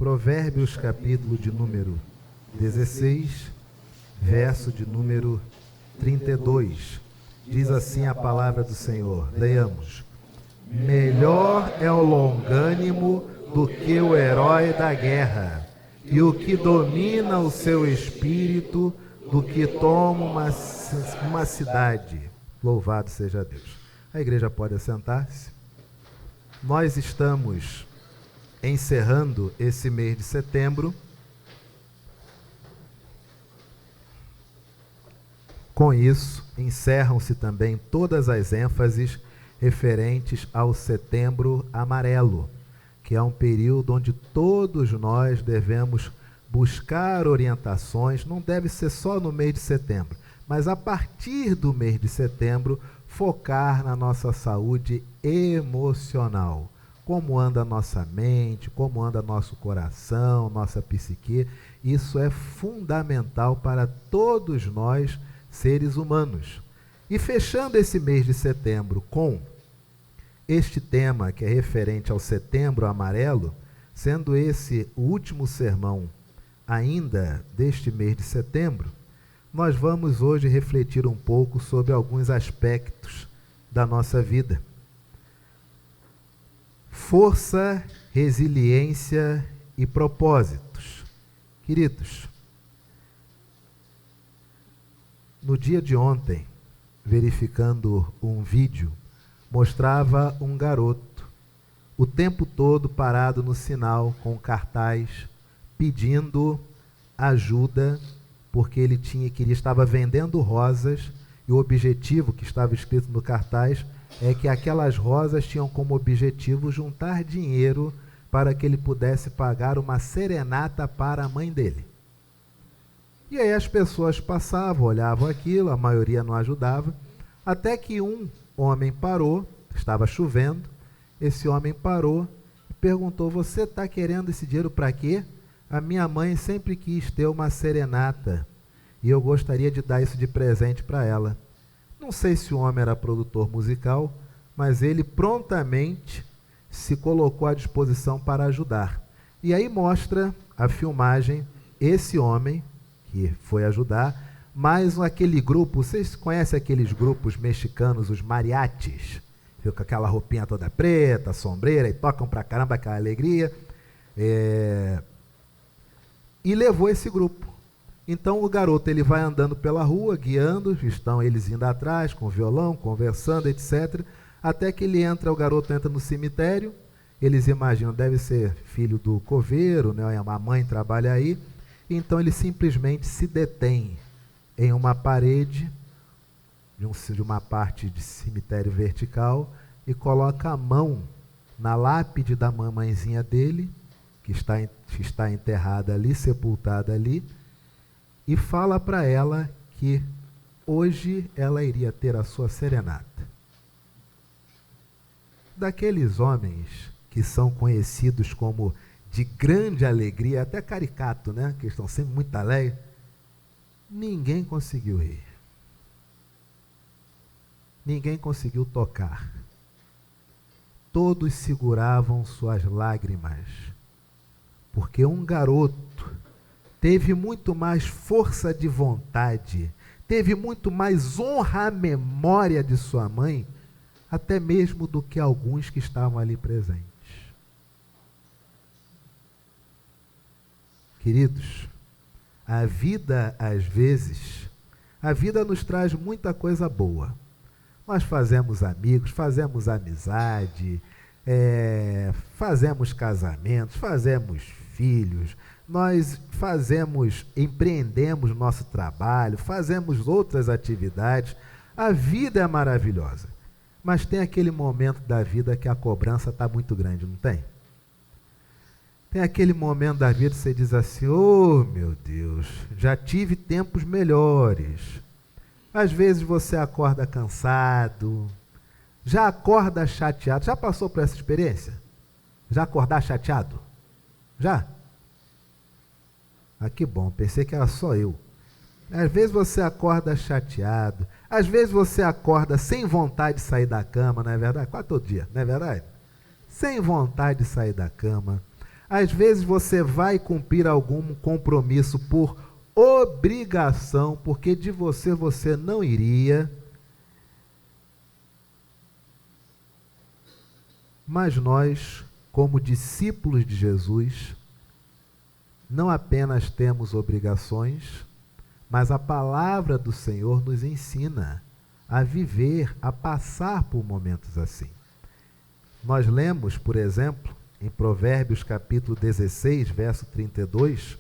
Provérbios, capítulo de número 16, verso de número 32. Diz assim a palavra do Senhor. Leiamos. Melhor é o longânimo do que o herói da guerra, e o que domina o seu espírito do que toma uma cidade. Louvado seja Deus. A igreja pode assentar-se. Nós estamos encerrando esse mês de setembro. Com isso, encerram-se também todas as ênfases referentes ao Setembro Amarelo, que é um período onde todos nós devemos buscar orientações, não deve ser só no mês de setembro, mas a partir do mês de setembro, focar na nossa saúde emocional. Como anda a nossa mente, como anda nosso coração, nossa psique. Isso é fundamental para todos nós, seres humanos. E fechando esse mês de setembro com este tema que é referente ao Setembro Amarelo, sendo esse o último sermão ainda deste mês de setembro, nós vamos hoje refletir um pouco sobre alguns aspectos da nossa vida. Força, resiliência e propósitos. Queridos, no dia de ontem, verificando um vídeo, mostrava um garoto o tempo todo parado no sinal com cartaz pedindo ajuda porque ele estava vendendo rosas e o objetivo que estava escrito no cartaz é que aquelas rosas tinham como objetivo juntar dinheiro para que ele pudesse pagar uma serenata para a mãe dele. E aí as pessoas passavam, olhavam aquilo, a maioria não ajudava, até que um homem parou, estava chovendo, esse homem parou e perguntou: você está querendo esse dinheiro para quê? A minha mãe sempre quis ter uma serenata e eu gostaria de dar isso de presente para ela. Não sei se o homem era produtor musical, mas ele prontamente se colocou à disposição para ajudar. E aí mostra a filmagem, esse homem que foi ajudar, mais aquele grupo, vocês conhecem aqueles grupos mexicanos, os mariachis? Viu, com aquela roupinha toda preta, sombreira, e tocam pra caramba aquela alegria. E levou esse grupo. Então o garoto ele vai andando pela rua, guiando, estão eles indo atrás, com violão, conversando, etc. Até que o garoto entra no cemitério, eles imaginam, deve ser filho do coveiro, né? A mãe trabalha aí, então ele simplesmente se detém em uma parede, de uma parte de cemitério vertical, e coloca a mão na lápide da mamãezinha dele, que está enterrada ali, sepultada ali, e fala para ela que hoje ela iria ter a sua serenata. Daqueles homens que são conhecidos como de grande alegria, até caricato, né? Que estão sempre muito alegres, ninguém conseguiu rir. Ninguém conseguiu tocar. Todos seguravam suas lágrimas, porque um garoto teve muito mais força de vontade, teve muito mais honra à memória de sua mãe, até mesmo do que alguns que estavam ali presentes. Queridos, a vida, às vezes, a vida nos traz muita coisa boa. Nós fazemos amigos, fazemos amizade, fazemos casamentos, fazemos filhos, nós empreendemos nosso trabalho, fazemos outras atividades. A vida é maravilhosa, mas tem aquele momento da vida que a cobrança está muito grande, não tem? Tem aquele momento da vida que você diz assim: oh meu Deus, já tive tempos melhores. Às vezes você acorda cansado, já acorda chateado. Já passou por essa experiência? Já acordar chateado? Já? Ah, que bom, pensei que era só eu. Às vezes você acorda chateado, às vezes você acorda sem vontade de sair da cama, não é verdade? Quase todo dia, não é verdade? Sem vontade de sair da cama. Às vezes você vai cumprir algum compromisso por obrigação, porque de você não iria. Mas nós, como discípulos de Jesus, não apenas temos obrigações, mas a palavra do Senhor nos ensina a viver, a passar por momentos assim. Nós lemos, por exemplo, em Provérbios capítulo 16, verso 32,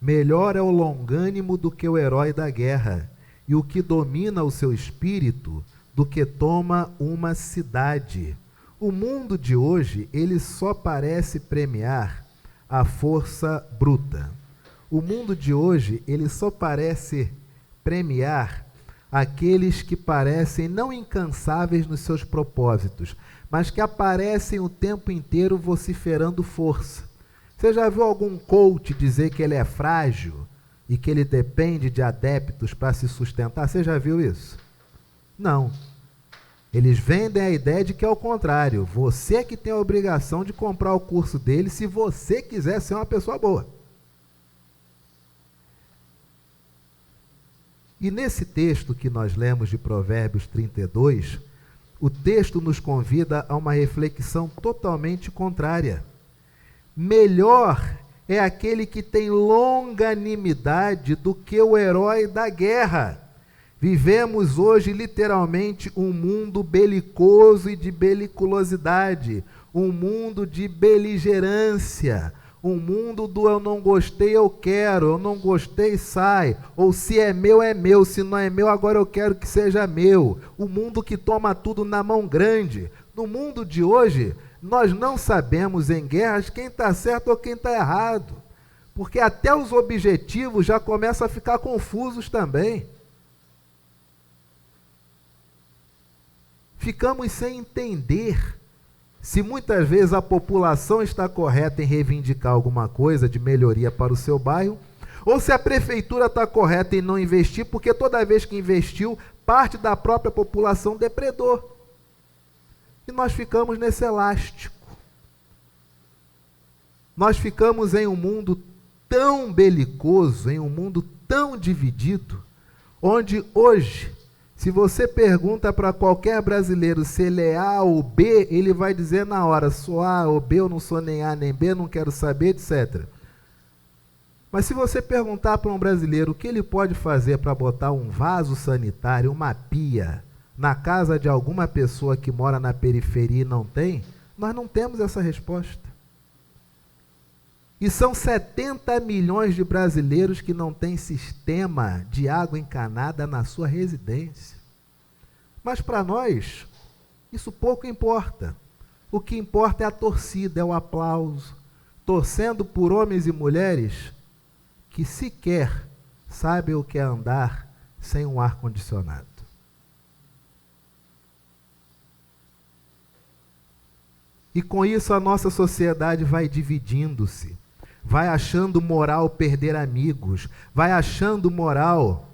melhor é o longânimo do que o herói da guerra, e o que domina o seu espírito do que toma uma cidade. O mundo de hoje, ele só parece premiar a força bruta. O mundo de hoje, ele só parece premiar aqueles que parecem não incansáveis nos seus propósitos, mas que aparecem o tempo inteiro vociferando força. Você já viu algum coach dizer que ele é frágil e que ele depende de adeptos para se sustentar? Você já viu isso? Não. Eles vendem a ideia de que é o contrário. Você é que tem a obrigação de comprar o curso dele se você quiser ser uma pessoa boa. E nesse texto que nós lemos de Provérbios 32, o texto nos convida a uma reflexão totalmente contrária. Melhor é aquele que tem longanimidade do que o herói da guerra. Vivemos hoje literalmente um mundo belicoso e de beliculosidade, um mundo de beligerância, um mundo do eu não gostei, eu quero, eu não gostei, sai, ou se é meu, se não é meu, agora eu quero que seja meu. O mundo que toma tudo na mão grande. No mundo de hoje, nós não sabemos em guerras quem está certo ou quem está errado, porque até os objetivos já começam a ficar confusos também. Ficamos sem entender se muitas vezes a população está correta em reivindicar alguma coisa de melhoria para o seu bairro, ou se a prefeitura está correta em não investir, porque toda vez que investiu, parte da própria população depredou. E nós ficamos nesse elástico. Nós ficamos em um mundo tão belicoso, em um mundo tão dividido, onde hoje, se você pergunta para qualquer brasileiro se ele é A ou B, ele vai dizer na hora, sou A ou B, eu não sou nem A nem B, não quero saber, etc. Mas se você perguntar para um brasileiro o que ele pode fazer para botar um vaso sanitário, uma pia, na casa de alguma pessoa que mora na periferia e não tem, nós não temos essa resposta. E são 70 milhões de brasileiros que não têm sistema de água encanada na sua residência. Mas para nós, isso pouco importa. O que importa é a torcida, é o aplauso. Torcendo por homens e mulheres que sequer sabem o que é andar sem um ar-condicionado. E com isso a nossa sociedade vai dividindo-se. Vai achando moral perder amigos, vai achando moral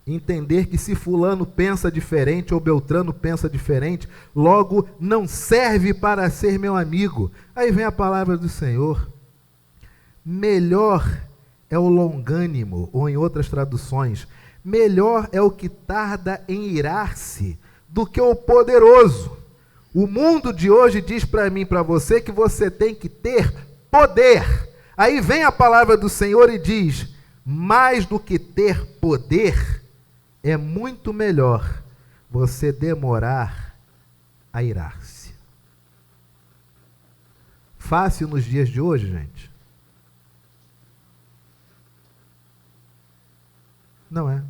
entender que se fulano pensa diferente ou Beltrano pensa diferente, logo não serve para ser meu amigo. Aí vem a palavra do Senhor. Melhor é o longânimo, ou em outras traduções, melhor é o que tarda em irar-se do que o poderoso. O mundo de hoje diz para mim e para você que você tem que ter poder. Aí vem a palavra do Senhor e diz, mais do que ter poder, é muito melhor você demorar a irar-se. Fácil nos dias de hoje, gente? Não é.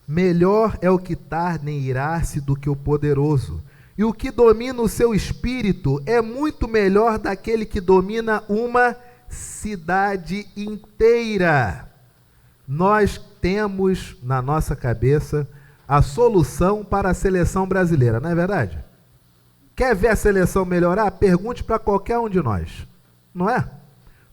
Melhor é o que tarda em irar-se do que o poderoso. E o que domina o seu espírito é muito melhor daquele que domina uma cidade inteira. Nós temos na nossa cabeça a solução para a seleção brasileira, não é verdade? Quer ver a seleção melhorar? Pergunte para qualquer um de nós, não é?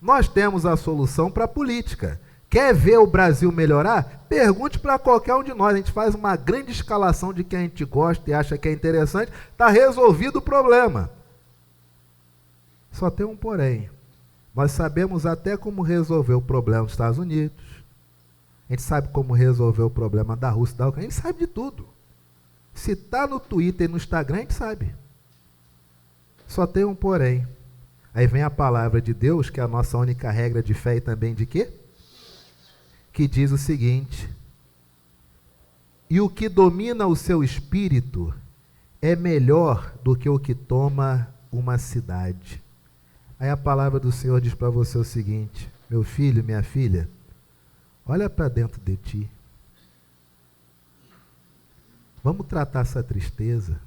Nós temos a solução para a política. Quer ver o Brasil melhorar? Pergunte para qualquer um de nós. A gente faz uma grande escalação de quem a gente gosta e acha que é interessante. Está resolvido o problema. Só tem um porém. Nós sabemos até como resolver o problema dos Estados Unidos. A gente sabe como resolver o problema da Rússia, da Ucrânia. A gente sabe de tudo. Se está no Twitter e no Instagram, a gente sabe. Só tem um porém. Aí vem a palavra de Deus, que é a nossa única regra de fé e também de quê? Que diz o seguinte: e o que domina o seu espírito é melhor do que o que toma uma cidade. Aí a palavra do Senhor diz para você o seguinte: meu filho, minha filha, olha para dentro de ti. Vamos tratar essa tristeza.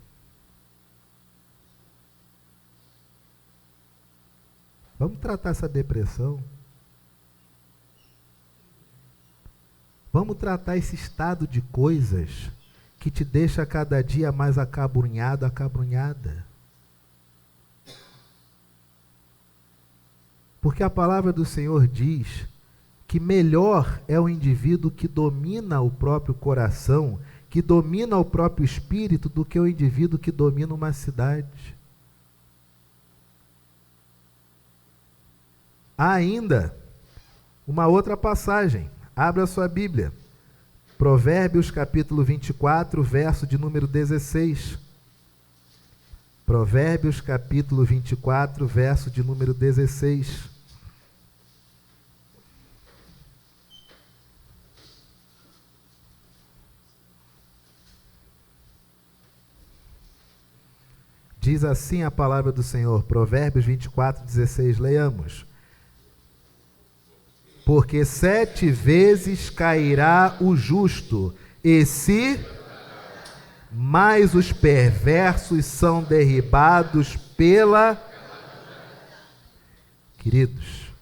Vamos tratar essa depressão. Vamos tratar esse estado de coisas que te deixa cada dia mais acabrunhado, acabrunhada. Porque a palavra do Senhor diz que melhor é o indivíduo que domina o próprio coração, que domina o próprio espírito, do que o indivíduo que domina uma cidade. Há ainda uma outra passagem. Abra a sua Bíblia. Provérbios capítulo 24, verso de número 16. Provérbios capítulo 24, verso de número 16. Diz assim a palavra do Senhor, Provérbios 24, 16, leiamos. Porque 7 vezes cairá o justo, mas os perversos são derribados pela... Queridos,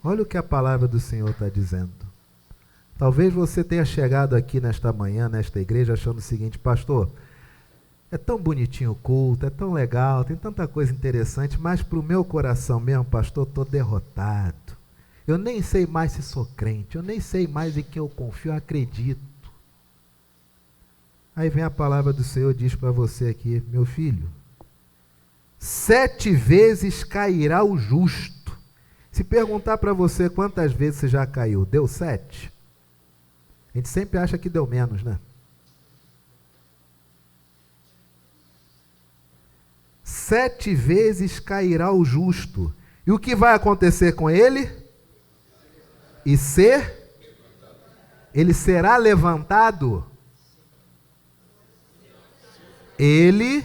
olha o que a palavra do Senhor está dizendo. Talvez você tenha chegado aqui nesta manhã, nesta igreja, achando o seguinte: pastor, é tão bonitinho o culto, é tão legal, tem tanta coisa interessante, mas para o meu coração mesmo, pastor, estou derrotado. Eu nem sei mais se sou crente, eu nem sei mais em quem eu confio, eu acredito. Aí vem a palavra do Senhor e diz para você aqui: meu filho, 7 vezes cairá o justo. Se perguntar para você quantas vezes você já caiu, deu 7? A gente sempre acha que deu menos, né? 7 vezes cairá o justo. E o que vai acontecer com ele? Ele será levantado. Ele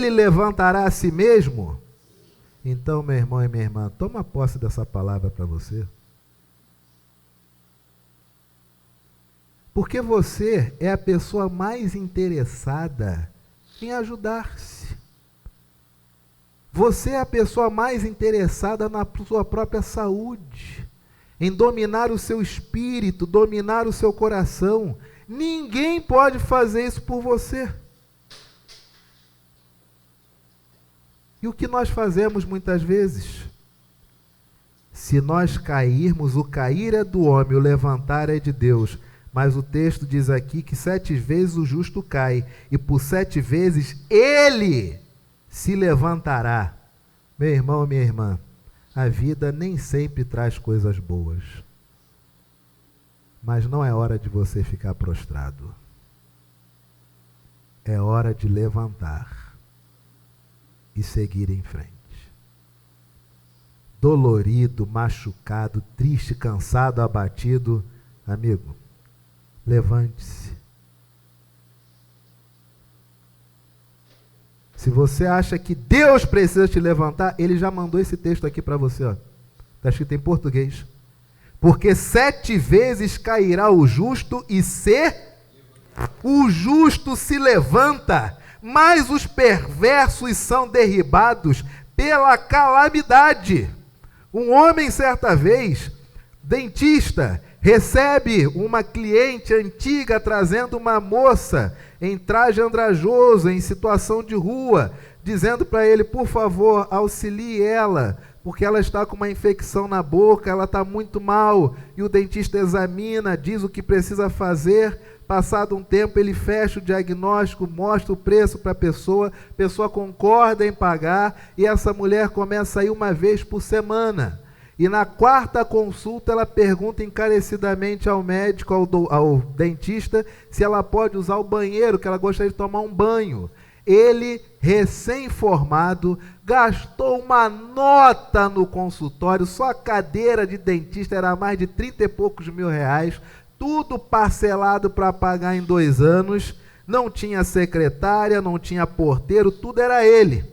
levantará a si mesmo. Então, meu irmão e minha irmã, toma posse dessa palavra para você. Porque você é a pessoa mais interessada em ajudar-se. Você é a pessoa mais interessada na sua própria saúde, em dominar o seu espírito, dominar o seu coração. Ninguém pode fazer isso por você. E o que nós fazemos muitas vezes? Se nós cairmos, o cair é do homem, o levantar é de Deus. Mas o texto diz aqui que 7 vezes o justo cai, e por 7 vezes ele se levantará. Meu irmão, minha irmã, a vida nem sempre traz coisas boas. Mas não é hora de você ficar prostrado. É hora de levantar e seguir em frente. Dolorido, machucado, triste, cansado, abatido, amigo, levante-se. Se você acha que Deus precisa te levantar, Ele já mandou esse texto aqui para você. Está escrito em português. Porque 7 vezes cairá o justo o justo se levanta, mas os perversos são derribados pela calamidade. Um homem, certa vez, dentista, recebe uma cliente antiga trazendo uma moça em traje andrajoso, em situação de rua, dizendo para ele: por favor, auxilie ela, porque ela está com uma infecção na boca, ela está muito mal, e o dentista examina, diz o que precisa fazer. Passado um tempo, ele fecha o diagnóstico, mostra o preço para a pessoa concorda em pagar, e essa mulher começa a ir uma vez por semana. E na quarta consulta, ela pergunta encarecidamente ao médico, ao dentista, se ela pode usar o banheiro, que ela gostaria de tomar um banho. Ele, recém-formado, gastou uma nota no consultório, só a cadeira de dentista era mais de 30 e poucos mil reais, tudo parcelado para pagar em 2 anos, não tinha secretária, não tinha porteiro, tudo era ele.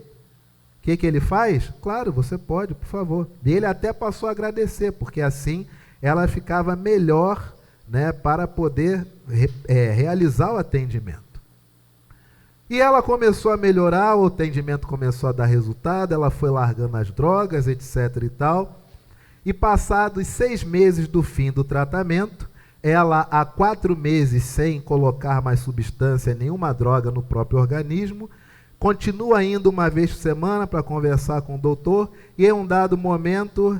O que ele faz? Claro, você pode, por favor. E ele até passou a agradecer, porque assim ela ficava melhor, né, para poder realizar o atendimento. E ela começou a melhorar, o atendimento começou a dar resultado, ela foi largando as drogas, etc. e tal. E passados 6 meses do fim do tratamento, ela há 4 meses sem colocar mais substância, nenhuma droga no próprio organismo, continua indo uma vez por semana para conversar com o doutor, e em um dado momento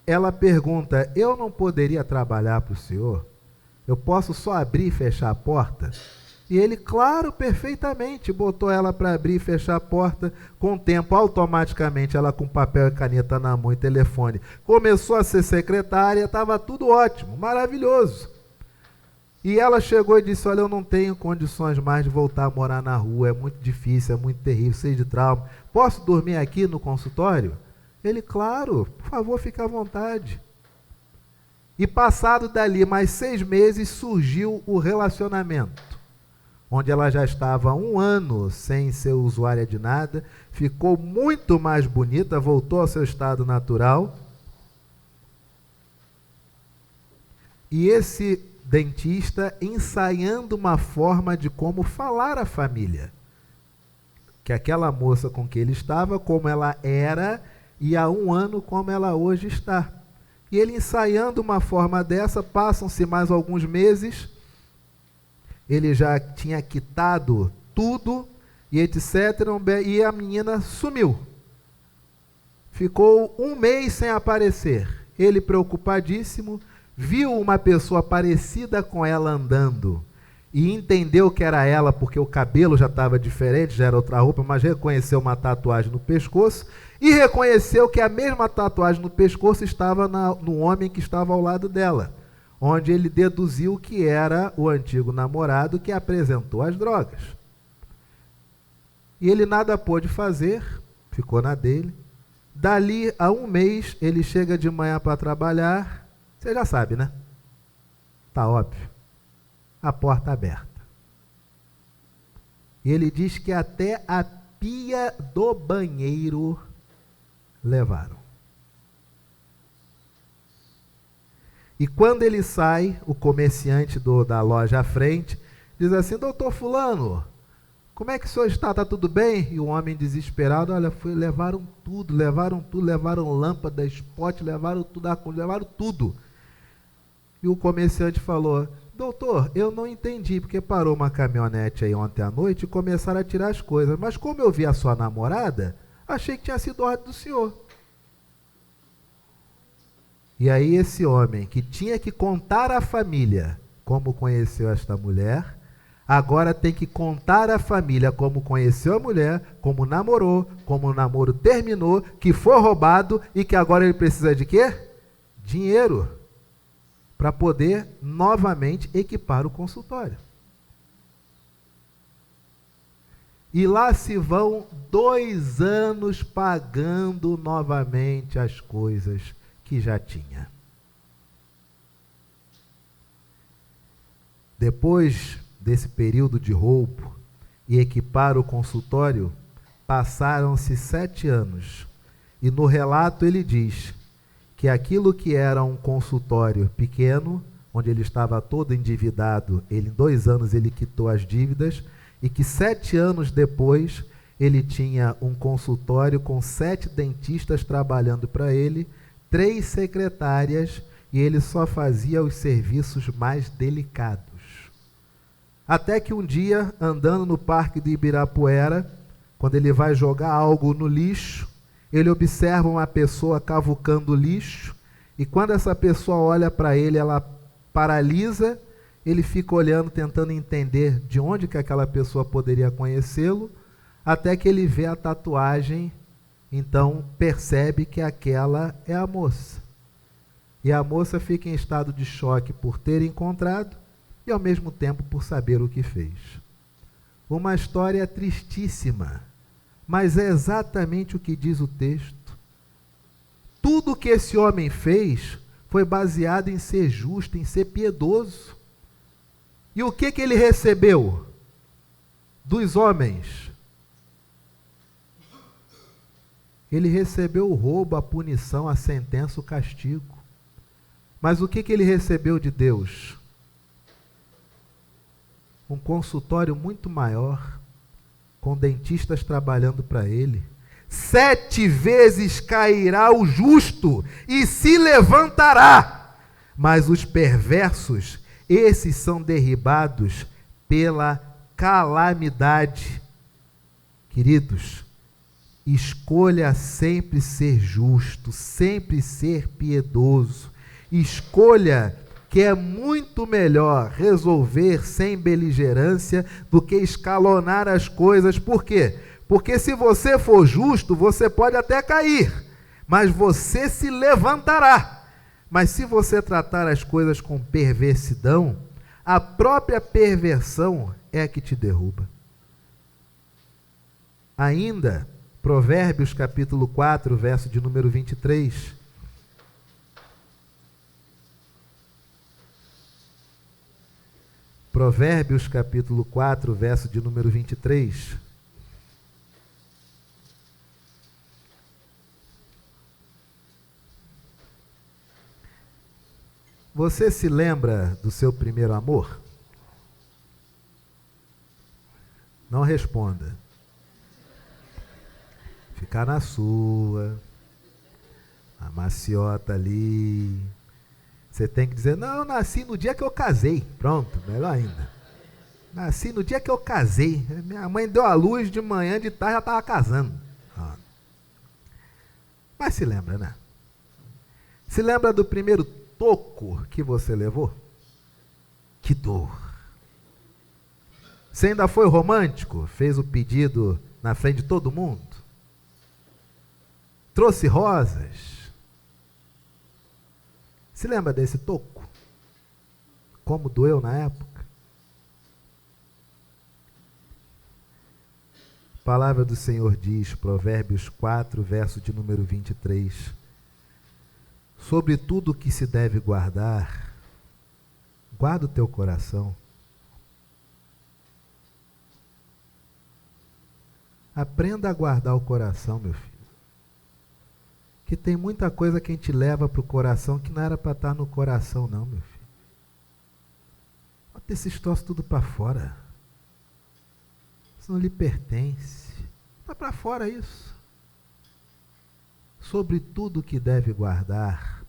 ela pergunta: eu não poderia trabalhar para o senhor? Eu posso só abrir e fechar a porta? E ele, claro, perfeitamente, botou ela para abrir e fechar a porta. Com o tempo, automaticamente, ela com papel e caneta na mão e telefone, começou a ser secretária, estava tudo ótimo, maravilhoso. E ela chegou e disse: olha, eu não tenho condições mais de voltar a morar na rua, é muito difícil, é muito terrível, cheio de trauma. Posso dormir aqui no consultório? Ele, claro, por favor, fique à vontade. E passado dali mais 6 meses, surgiu o relacionamento, onde ela já estava 1 ano sem ser usuária de nada, ficou muito mais bonita, voltou ao seu estado natural. E esse dentista ensaiando uma forma de como falar à família, que aquela moça com que ele estava, como ela era, e há 1 ano como ela hoje está. E ele ensaiando uma forma dessa, passam-se mais alguns meses, ele já tinha quitado tudo, e etc, e a menina sumiu. Ficou 1 mês sem aparecer. Ele, preocupadíssimo, viu uma pessoa parecida com ela andando, e entendeu que era ela, porque o cabelo já estava diferente, já era outra roupa, mas reconheceu uma tatuagem no pescoço, e reconheceu que a mesma tatuagem no pescoço estava no homem que estava ao lado dela, onde ele deduziu que era o antigo namorado que apresentou as drogas. E ele nada pôde fazer, ficou na dele. Dali a 1 mês, ele chega de manhã para trabalhar, você já sabe, né? Tá óbvio. A porta aberta. E ele diz que até a pia do banheiro levaram. E quando ele sai, o comerciante da loja à frente diz assim: doutor fulano, como é que o senhor está? Está tudo bem? E o homem desesperado: olha, levaram tudo, levaram lâmpada, spot, levaram tudo. E o comerciante falou: doutor, eu não entendi, porque parou uma caminhonete aí ontem à noite e começaram a tirar as coisas, mas como eu vi a sua namorada, achei que tinha sido ordem do senhor. E aí esse homem, que tinha que contar à família como conheceu esta mulher, agora tem que contar à família como conheceu a mulher, como namorou, como o namoro terminou, que foi roubado e que agora ele precisa de quê? Dinheiro, para poder novamente equipar o consultório. E lá se vão 2 anos pagando novamente as coisas que já tinha. Depois desse período de roubo e equipar o consultório, passaram-se 7 anos. E no relato ele diz que aquilo que era um consultório pequeno, onde ele estava todo endividado, em 2 anos ele quitou as dívidas, e que 7 anos depois ele tinha um consultório com 7 dentistas trabalhando para ele, 3 secretárias, e ele só fazia os serviços mais delicados. Até que um dia, andando no parque de Ibirapuera, quando ele vai jogar algo no lixo, Ele observa uma pessoa cavucando lixo e quando essa pessoa olha para ele, ela paralisa, ele fica olhando, tentando entender de onde que aquela pessoa poderia conhecê-lo, até que ele vê a tatuagem, então percebe que aquela é a moça. E a moça fica em estado de choque por ter encontrado e ao mesmo tempo por saber o que fez. Uma história tristíssima, mas é exatamente o que diz o texto. Tudo que esse homem fez foi baseado em ser justo, em ser piedoso. E o que ele recebeu dos homens? Ele recebeu o roubo, a punição, a sentença, o castigo. Mas o que ele recebeu de Deus? Um consultório muito maior, com dentistas trabalhando para ele. 7 vezes cairá o justo e se levantará, mas os perversos, esses são derribados pela calamidade. Queridos, escolha sempre ser justo, sempre ser piedoso. Escolha que é muito melhor resolver sem beligerância do que escalonar as coisas. Por quê? Porque se você for justo, você pode até cair, mas você se levantará. Mas se você tratar as coisas com perversidão, a própria perversão é a que te derruba. Ainda, Provérbios capítulo 4, verso de número 23. Provérbios capítulo 4, verso de número 23. Você se lembra do seu primeiro amor? Não responda. Ficar na sua. A maciota ali. Você tem que dizer, não, eu nasci no dia que eu casei. Pronto, melhor ainda. Nasci no dia que eu casei. Minha mãe deu a luz de manhã, de tarde já estava casando. Mas se lembra, né? Se lembra do primeiro toco que você levou? Que dor. Você ainda foi romântico? Fez o pedido na frente de todo mundo? Trouxe rosas? Se lembra desse toco? Como doeu na época? A palavra do Senhor diz, Provérbios 4, verso de número 23. Sobre tudo que se deve guardar, guarda o teu coração. Aprenda a guardar o coração, meu filho. Que tem muita coisa que a gente leva para o coração que não era para estar no coração, não, meu filho. Bota esses troços tudo para fora. Isso não lhe pertence. Está para fora isso. Sobre tudo que deve guardar.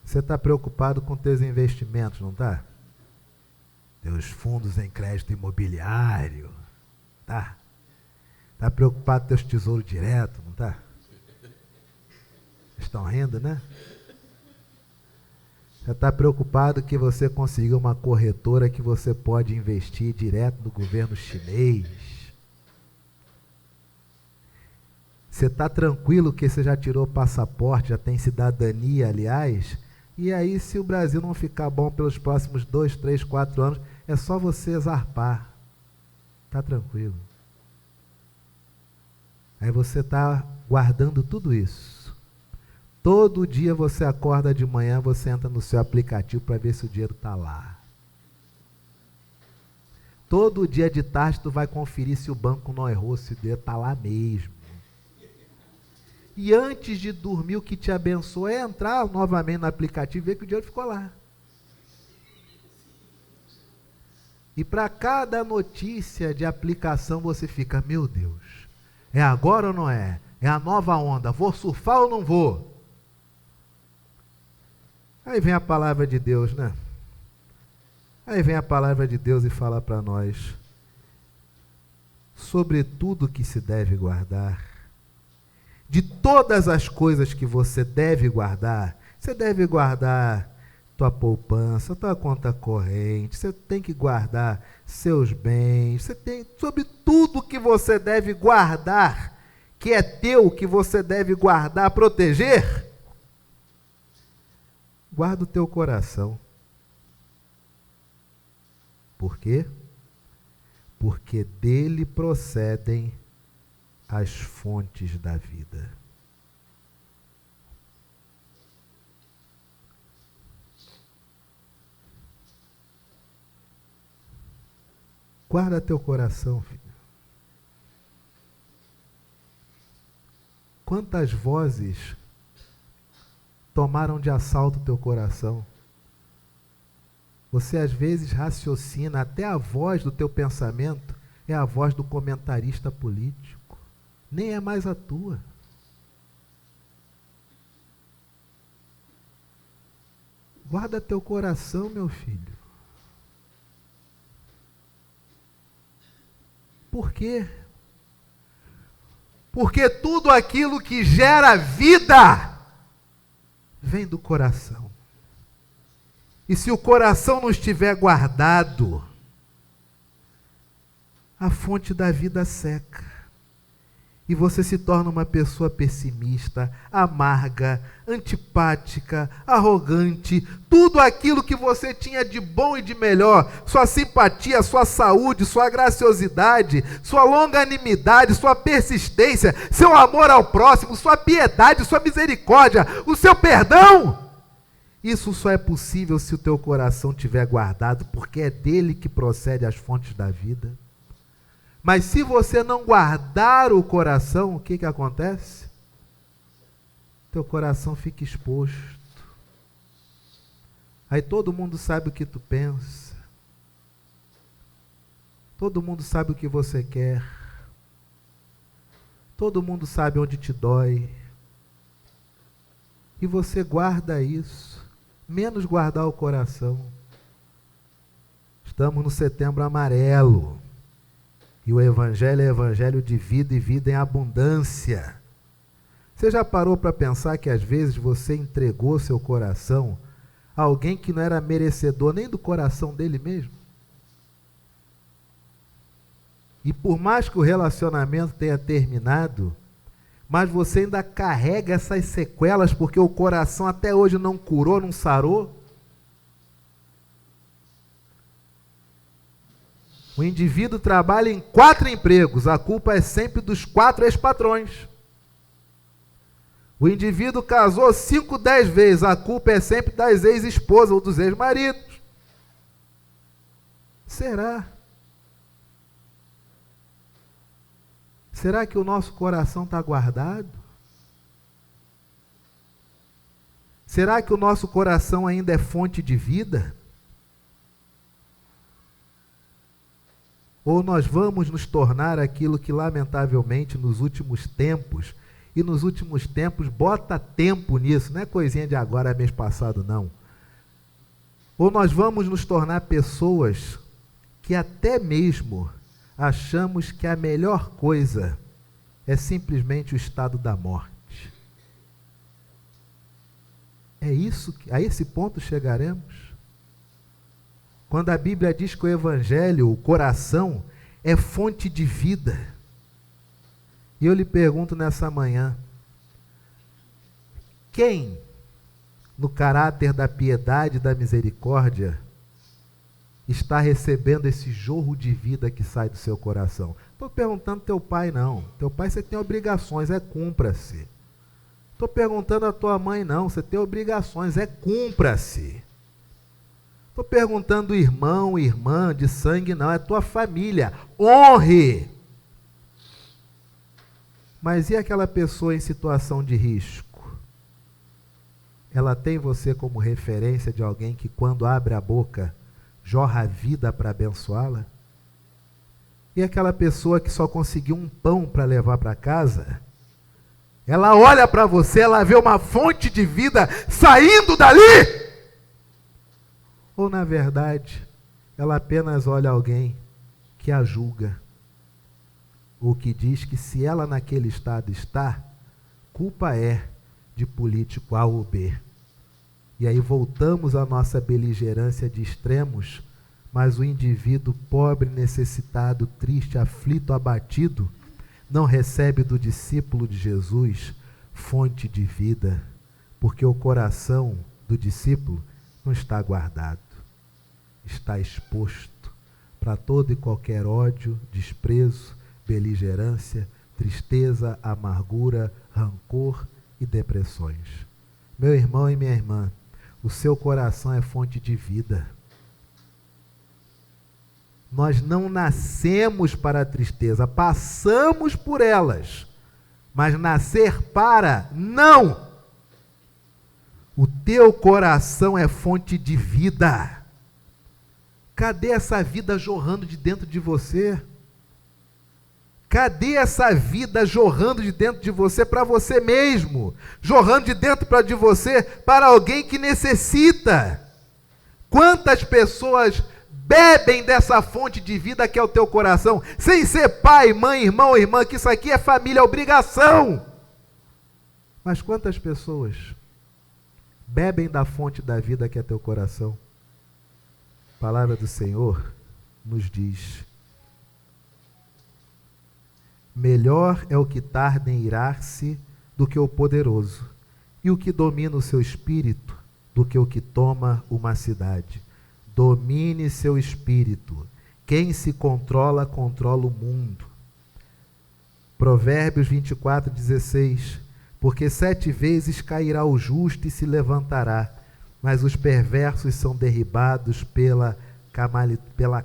Você está preocupado com teus investimentos, não está? Teus fundos em crédito imobiliário. Tá? Está preocupado com teus tesouros direto, não está? Estão rindo, né? Você está preocupado que você conseguiu uma corretora que você pode investir direto no governo chinês. Você está tranquilo que você já tirou o passaporte, já tem cidadania, aliás, e aí se o Brasil não ficar bom pelos próximos 2, 3, 4 anos, é só você zarpar. Está tranquilo. Aí você está guardando tudo isso. Todo dia você acorda de manhã, você entra no seu aplicativo para ver se o dinheiro está lá. Todo dia de tarde tu vai conferir se o banco não errou, se o dinheiro está lá mesmo. E antes de dormir, o que te abençoa é entrar novamente no aplicativo e ver que o dinheiro ficou lá. E para cada notícia de aplicação você fica, meu Deus, é agora ou não é? É a nova onda, vou surfar ou não vou? Aí vem a palavra de Deus, né? Aí vem a palavra de Deus e fala para nós, sobre tudo que se deve guardar, de todas as coisas que você deve guardar tua poupança, tua conta corrente, você tem que guardar seus bens, você tem sobre tudo que você deve guardar, que é teu, que você deve guardar, proteger. Guarda o teu coração. Por quê? Porque dele procedem as fontes da vida. Guarda teu coração, filho. Quantas vozes tomaram de assalto teu coração? Você às vezes raciocina, até a voz do teu pensamento é a voz do comentarista político. Nem é mais a tua. Guarda teu coração, meu filho. Por quê? Porque tudo aquilo que gera vida vem do coração. E se o coração não estiver guardado, a fonte da vida seca. E você se torna uma pessoa pessimista, amarga, antipática, arrogante. Tudo aquilo que você tinha de bom e de melhor, sua simpatia, sua saúde, sua graciosidade, sua longanimidade, sua persistência, seu amor ao próximo, sua piedade, sua misericórdia, o seu perdão. Isso só é possível se o teu coração estiver guardado, porque é dele que procede as fontes da vida. Mas se você não guardar o coração, o que acontece? Teu coração fica exposto. Aí todo mundo sabe o que tu pensa. Todo mundo sabe o que você quer. Todo mundo sabe onde te dói. E você guarda isso, menos guardar o coração. Estamos no Setembro Amarelo. E o Evangelho é Evangelho de vida e vida em abundância. Você já parou para pensar que às vezes você entregou seu coração a alguém que não era merecedor nem do coração dele mesmo? E por mais que o relacionamento tenha terminado, mas você ainda carrega essas sequelas porque o coração até hoje não curou, não sarou? O indivíduo trabalha em 4 empregos, a culpa é sempre dos 4 ex-patrões. O indivíduo casou 5, 10 vezes, a culpa é sempre das ex-esposas ou dos ex-maridos. Será? Será que o nosso coração está guardado? Será que o nosso coração ainda é fonte de vida? Ou nós vamos nos tornar aquilo que, lamentavelmente, nos últimos tempos, e nos últimos tempos, bota tempo nisso, não é coisinha de agora, mês passado, não. Ou nós vamos nos tornar pessoas que até mesmo achamos que a melhor coisa é simplesmente o estado da morte. É isso, a esse ponto chegaremos? Quando a Bíblia diz que o Evangelho, o coração, é fonte de vida. E eu lhe pergunto nessa manhã, quem, no caráter da piedade e da misericórdia, está recebendo esse jorro de vida que sai do seu coração? Estou perguntando teu pai, não. Teu pai você tem obrigações, cumpra-se. Estou perguntando a tua mãe, não. Você tem obrigações, cumpra-se. Estou perguntando irmão, irmã de sangue, não, é tua família. Honre! Mas e aquela pessoa em situação de risco? Ela tem você como referência de alguém que, quando abre a boca, jorra a vida para abençoá-la? E aquela pessoa que só conseguiu um pão para levar para casa? Ela olha para você, ela vê uma fonte de vida saindo dali? Ou, na verdade, ela apenas olha alguém que a julga, ou que diz que se ela naquele estado está, culpa é de político A ou B. E aí voltamos à nossa beligerância de extremos, mas o indivíduo pobre, necessitado, triste, aflito, abatido, não recebe do discípulo de Jesus fonte de vida, porque o coração do discípulo não está guardado, está exposto para todo e qualquer ódio, desprezo, beligerância, tristeza, amargura, rancor e depressões. Meu irmão e minha irmã, o seu coração é fonte de vida. Nós não nascemos para a tristeza, passamos por elas, mas nascer para, não! O teu coração é fonte de vida. Cadê essa vida jorrando de dentro de você? Cadê essa vida jorrando de dentro de você para você mesmo? Jorrando de dentro de você para alguém que necessita. Quantas pessoas bebem dessa fonte de vida que é o teu coração, sem ser pai, mãe, irmão ou irmã, que isso aqui é família, é obrigação. Mas quantas pessoas bebem da fonte da vida que é teu coração? A palavra do Senhor nos diz: melhor é o que tarda em irar-se do que o poderoso, e o que domina o seu espírito do que o que toma uma cidade. Domine seu espírito. Quem se controla, controla o mundo. Provérbios 24:16. Porque 7 vezes cairá o justo e se levantará, mas os perversos são derribados pela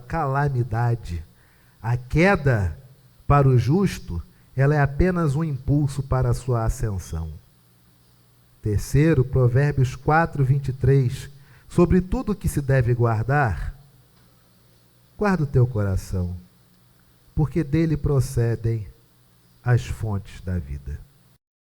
calamidade. A queda para o justo, ela é apenas um impulso para a sua ascensão. Terceiro, Provérbios 4:23. Sobre tudo que se deve guardar, guarda o teu coração, porque dele procedem as fontes da vida.